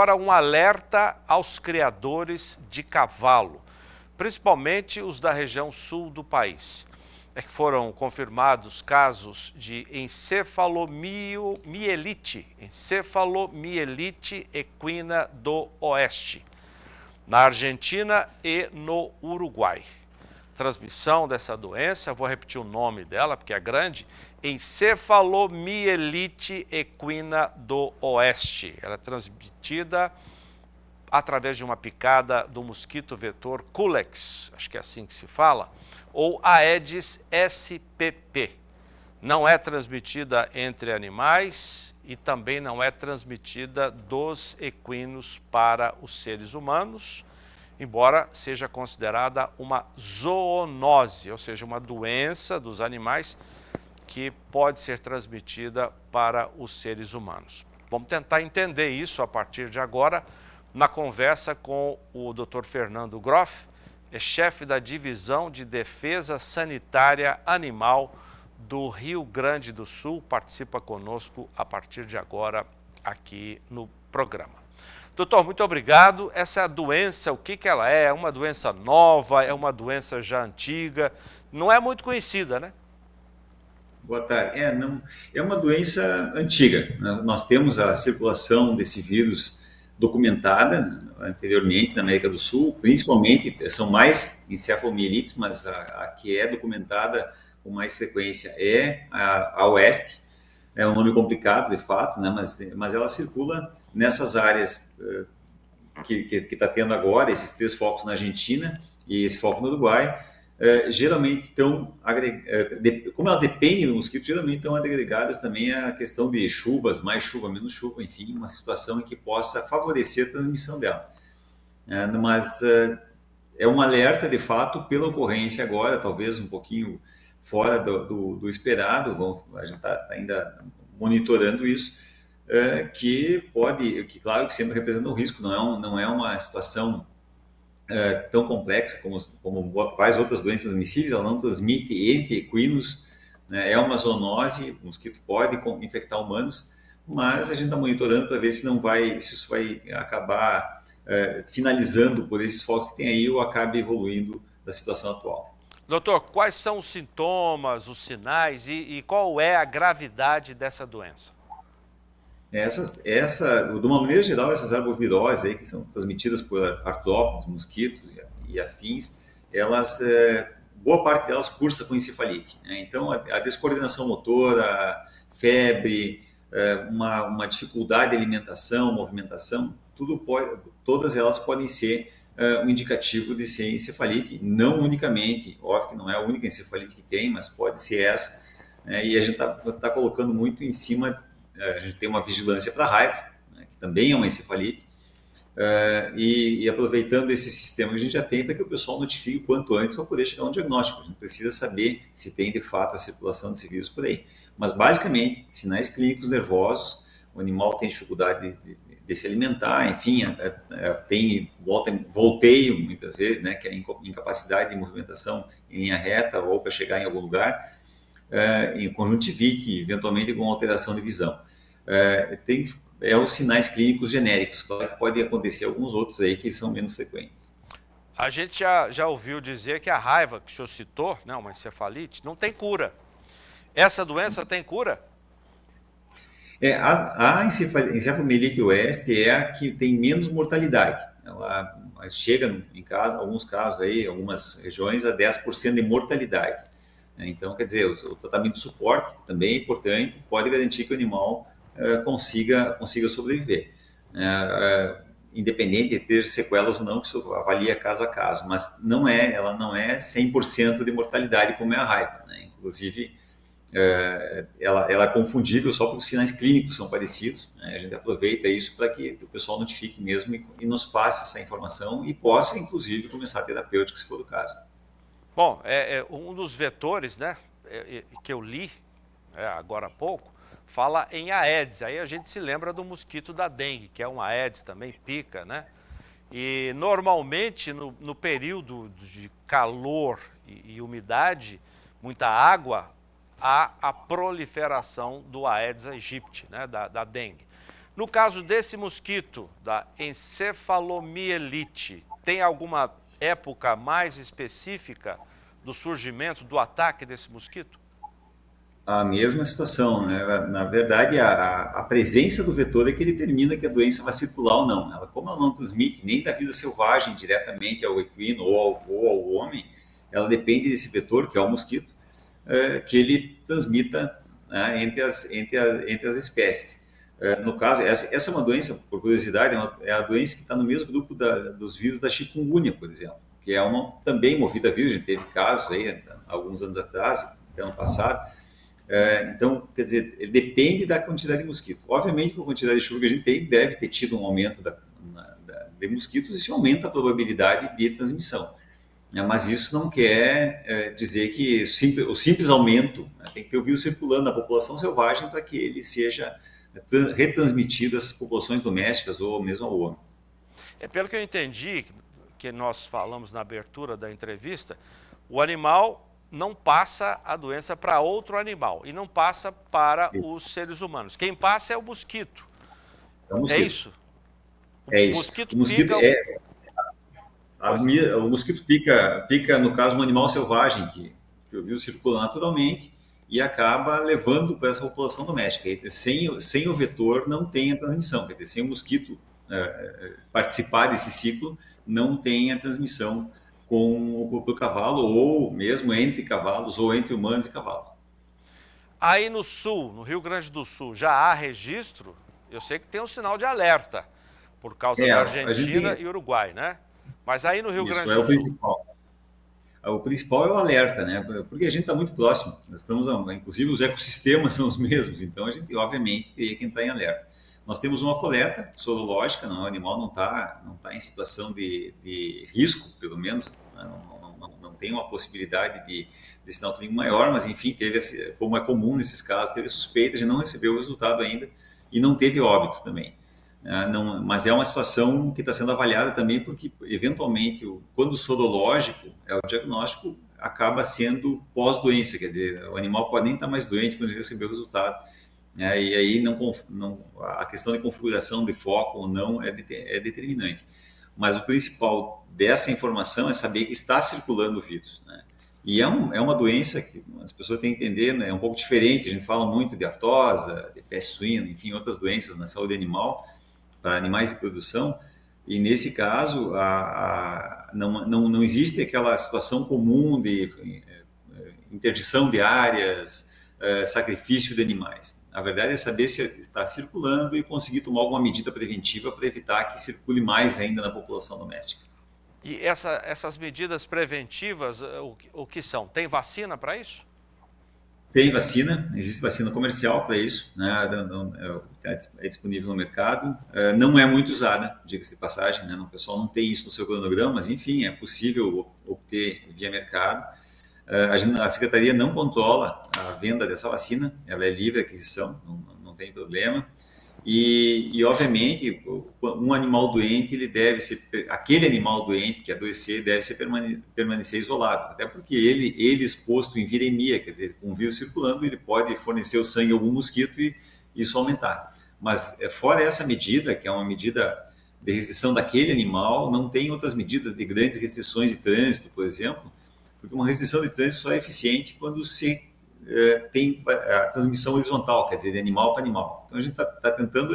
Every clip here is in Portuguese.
agora um alerta aos criadores de cavalo, principalmente os da região sul do país. É que foram confirmados casos de encefalomielite equina do oeste, na Argentina e no Uruguai. Transmissão dessa doença, vou repetir o nome dela porque é grande, encefalomielite equina do oeste. Ela é transmitida através de uma picada do mosquito vetor Culex, acho que é assim que se fala, ou Aedes spp. Não é transmitida entre animais e também não é transmitida dos equinos para os seres humanos, embora seja considerada uma zoonose, ou seja, uma doença dos animais que pode ser transmitida para os seres humanos. Vamos tentar entender isso a partir de agora, na conversa com o Dr. Fernando Groff, é chefe da Divisão de Defesa Sanitária Animal do Rio Grande do Sul, participa conosco a partir de agora aqui no programa. Doutor, muito obrigado. Essa doença, o que ela é? É uma doença nova? É uma doença já antiga? Não é muito conhecida, né? Boa tarde. Não, é uma doença antiga. Nós temos a circulação desse vírus documentada anteriormente na América do Sul, principalmente, são mais encefalomielites, mas a que é documentada com mais frequência é a oeste. É um nome complicado, de fato, né? mas ela circula nessas áreas que está tendo agora, esses 3 focos na Argentina e esse foco no Uruguai. Geralmente estão, como elas dependem do mosquito, geralmente estão agregadas também a questão de chuvas, mais chuva, menos chuva, enfim, uma situação em que possa favorecer a transmissão dela. Mas é um alerta, de fato, pela ocorrência agora, talvez um pouquinho fora do esperado, a gente está ainda monitorando isso, que claro que sempre representa um risco, não é uma situação tão complexa como quais outras doenças transmissíveis, ela não transmite entre equinos, né? É uma zoonose, o mosquito pode infectar humanos, mas a gente está monitorando para ver se isso vai acabar finalizando por esses focos que tem aí ou acabe evoluindo da situação atual. Doutor, quais são os sintomas, os sinais e qual é a gravidade dessa doença? De uma maneira geral, essas arboviroses aí, que são transmitidas por artrópodes, mosquitos e afins, boa parte delas cursa com encefalite, né? Então, a descoordenação motora, febre, uma dificuldade de alimentação, movimentação, todas elas podem ser um indicativo de ser encefalite, não unicamente, óbvio que não é a única encefalite que tem, mas pode ser essa, né? E a gente está colocando muito em cima. A gente tem uma vigilância para raiva, né, que também é uma encefalite, e aproveitando esse sistema que a gente já tem para que o pessoal notifique o quanto antes para poder chegar a um diagnóstico. A gente precisa saber se tem de fato a circulação desse vírus por aí. Mas basicamente, sinais clínicos nervosos, o animal tem dificuldade de se alimentar, enfim, tem volteio muitas vezes, né, que é incapacidade de movimentação em linha reta ou para chegar em algum lugar, em conjuntivite, eventualmente com alteração de visão. Os sinais clínicos genéricos, claro que pode acontecer alguns outros aí que são menos frequentes. A gente já ouviu dizer que a raiva que o senhor citou, né, uma encefalite, não tem cura. Essa doença tem cura? A encefalomielite oeste é a que tem menos mortalidade. Ela chega, em alguns casos, aí, algumas regiões, a 10% de mortalidade. Então, quer dizer, o tratamento de suporte também é importante, pode garantir que o animal consiga sobreviver. Independente de ter sequelas ou não, que isso avalia caso a caso, mas ela não é 100% de mortalidade como é a raiva, né? Inclusive, ela é confundível só porque os sinais clínicos são parecidos, né? A gente aproveita isso para que o pessoal notifique mesmo e nos passe essa informação e possa, inclusive, começar a terapêutica, se for o caso. Bom, um dos vetores, né, que eu li agora há pouco, fala em Aedes. Aí a gente se lembra do mosquito da dengue, que é um Aedes também, pica, né? E normalmente no período de calor e umidade, muita água, há a proliferação do Aedes aegypti, né, da dengue. No caso desse mosquito, da encefalomielite, tem alguma época mais específica do surgimento, do ataque desse mosquito? A mesma situação, né? Na verdade, a presença do vetor é que determina que a doença vai circular ou não. Como ela não transmite nem da vida selvagem diretamente ao equino ou ao homem, ela depende desse vetor, que é o mosquito, que ele transmita, né, entre as espécies. No caso, essa é uma doença, por curiosidade, é a doença que está no mesmo grupo dos vírus da chikungunya, por exemplo, que é também movida a vírus. A gente teve casos aí, alguns anos atrás, ano passado. Então, quer dizer, ele depende da quantidade de mosquito. Obviamente, com a quantidade de chuva que a gente tem, deve ter tido um aumento de mosquitos, isso aumenta a probabilidade de transmissão. Mas isso não quer dizer que o simples aumento, né, tem que ter o vírus circulando na população selvagem para que ele seja retransmitido às populações domésticas ou mesmo ao homem. Pelo que eu entendi, que nós falamos na abertura da entrevista, o animal não passa a doença para outro animal e não passa para os seres humanos. Quem passa é o mosquito. É isso? É isso. O mosquito o mosquito pica, no caso, um animal selvagem que o vírus circula naturalmente e acaba levando para essa população doméstica. Sem o vetor não tem a transmissão. Quer dizer, sem o mosquito participar desse ciclo, não tem a transmissão com o cavalo, ou mesmo entre cavalos, ou entre humanos e cavalos. Aí no sul, no Rio Grande do Sul, já há registro? Eu sei que tem um sinal de alerta, por causa da Argentina e Uruguai, né? Mas aí no Rio Grande do Sul... Isso é o principal. O principal é o alerta, né? Porque a gente está muito próximo. Nós estamos, inclusive, os ecossistemas são os mesmos, então a gente, obviamente, teria que entrar em alerta. Nós temos uma coleta sorológica, o animal não tá em situação de risco, pelo menos, né? Não tem uma possibilidade de sinal clínico maior, mas enfim, como é comum nesses casos, teve suspeita, a gente não recebeu o resultado ainda e não teve óbito também. Mas é uma situação que está sendo avaliada também, porque eventualmente, quando o sorológico é o diagnóstico, acaba sendo pós-doença, quer dizer, o animal pode nem estar mais doente quando ele receber o resultado. E aí a questão de configuração de foco ou não é determinante. Mas o principal dessa informação é saber que está circulando o vírus, né? E é uma doença que as pessoas têm que entender, né? É um pouco diferente. A gente fala muito de aftosa, de peste suína, enfim, outras doenças na saúde animal, para animais de produção. E nesse caso, não existe aquela situação comum de interdição de áreas, sacrifício de animais. A verdade é saber se está circulando e conseguir tomar alguma medida preventiva para evitar que circule mais ainda na população doméstica. E essas medidas preventivas, o que são? Tem vacina para isso? Tem vacina, existe vacina comercial para isso, né? É disponível no mercado. Não é muito usada, diga-se de passagem, né? O pessoal não tem isso no seu cronograma, mas enfim, é possível obter via mercado. A Secretaria não controla a venda dessa vacina, ela é livre aquisição, não tem problema. E obviamente, um animal doente, aquele animal doente que adoecer deve permanecer isolado, até porque ele exposto em viremia, quer dizer, com o vírus circulando, ele pode fornecer o sangue a algum mosquito e isso aumentar. Mas fora essa medida, que é uma medida de restrição daquele animal, não tem outras medidas de grandes restrições de trânsito, por exemplo, porque uma restrição de trânsito só é eficiente quando se tem a transmissão horizontal, quer dizer, de animal para animal. Então a gente está tentando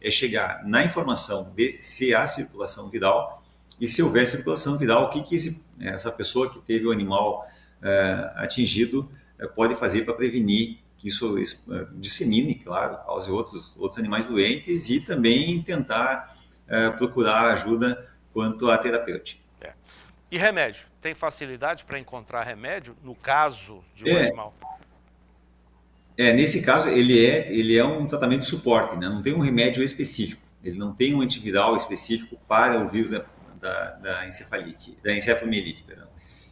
chegar na informação de se há circulação viral e se houver circulação viral, o que essa pessoa que teve o animal atingido pode fazer para prevenir que isso dissemine, claro, cause outros animais doentes e também tentar procurar ajuda quanto à terapêutica. E remédio? Tem facilidade para encontrar remédio no caso de um animal? Nesse caso, ele é um tratamento de suporte, né? Não tem um remédio específico, ele não tem um antiviral específico para o vírus da encefalomielite, perdão.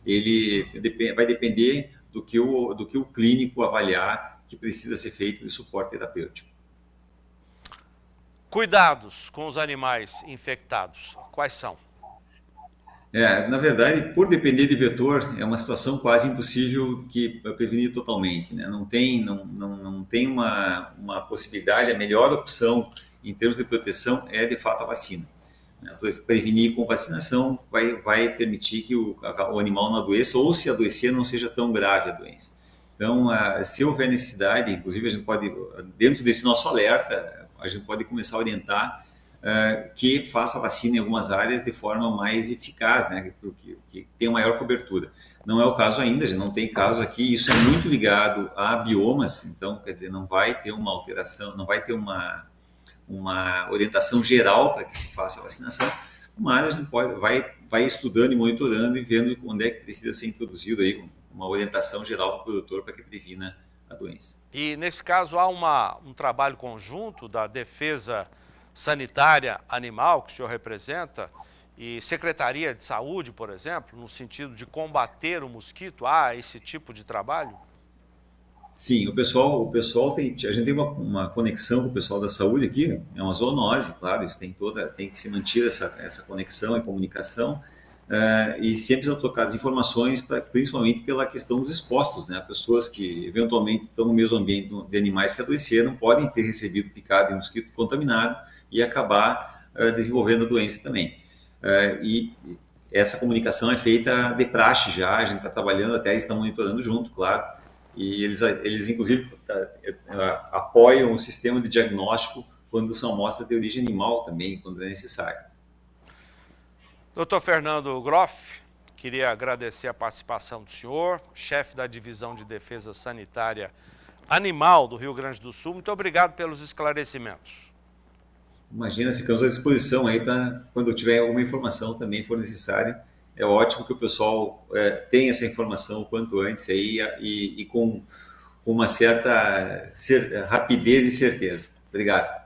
Ele vai depender do que o clínico avaliar que precisa ser feito de suporte terapêutico. Cuidados com os animais infectados, quais são? Na verdade, por depender de vetor, é uma situação quase impossível que prevenir totalmente, né? Não tem uma possibilidade, a melhor opção em termos de proteção, é de fato a vacina. Prevenir com vacinação vai permitir que o animal não adoeça, ou se adoecer, não seja tão grave a doença. Então, se houver necessidade, inclusive a gente pode, dentro desse nosso alerta, a gente pode começar a orientar que faça a vacina em algumas áreas de forma mais eficaz, né, que tenha maior cobertura. Não é o caso ainda, a gente não tem caso aqui, isso é muito ligado a biomas, então, quer dizer, não vai ter uma alteração, não vai ter uma orientação geral para que se faça a vacinação, mas a gente vai estudando e monitorando e vendo onde é que precisa ser introduzido aí uma orientação geral para o produtor para que previna a doença. E nesse caso há um trabalho conjunto da Defesa Sanitária Animal, que o senhor representa, e Secretaria de Saúde, por exemplo, no sentido de combater o mosquito? Há esse tipo de trabalho? Sim, o pessoal a gente tem uma conexão com o pessoal da saúde aqui, é uma zoonose, claro, isso tem que se manter essa conexão e comunicação, e sempre são trocadas informações, principalmente pela questão dos expostos, né? Pessoas que eventualmente estão no mesmo ambiente de animais que adoeceram podem ter recebido picada de mosquito contaminado e acabar desenvolvendo a doença também. E essa comunicação é feita de praxe já, a gente está trabalhando, até estão monitorando junto, claro, e eles inclusive apoiam o sistema de diagnóstico quando são amostras de origem animal também, quando é necessário. Dr. Fernando Groff, queria agradecer a participação do senhor, chefe da Divisão de Defesa Sanitária Animal do Rio Grande do Sul. Muito obrigado pelos esclarecimentos. Imagina, ficamos à disposição aí para quando tiver alguma informação também for necessário. É ótimo que o pessoal tenha essa informação o quanto antes aí e com uma certa rapidez e certeza. Obrigado.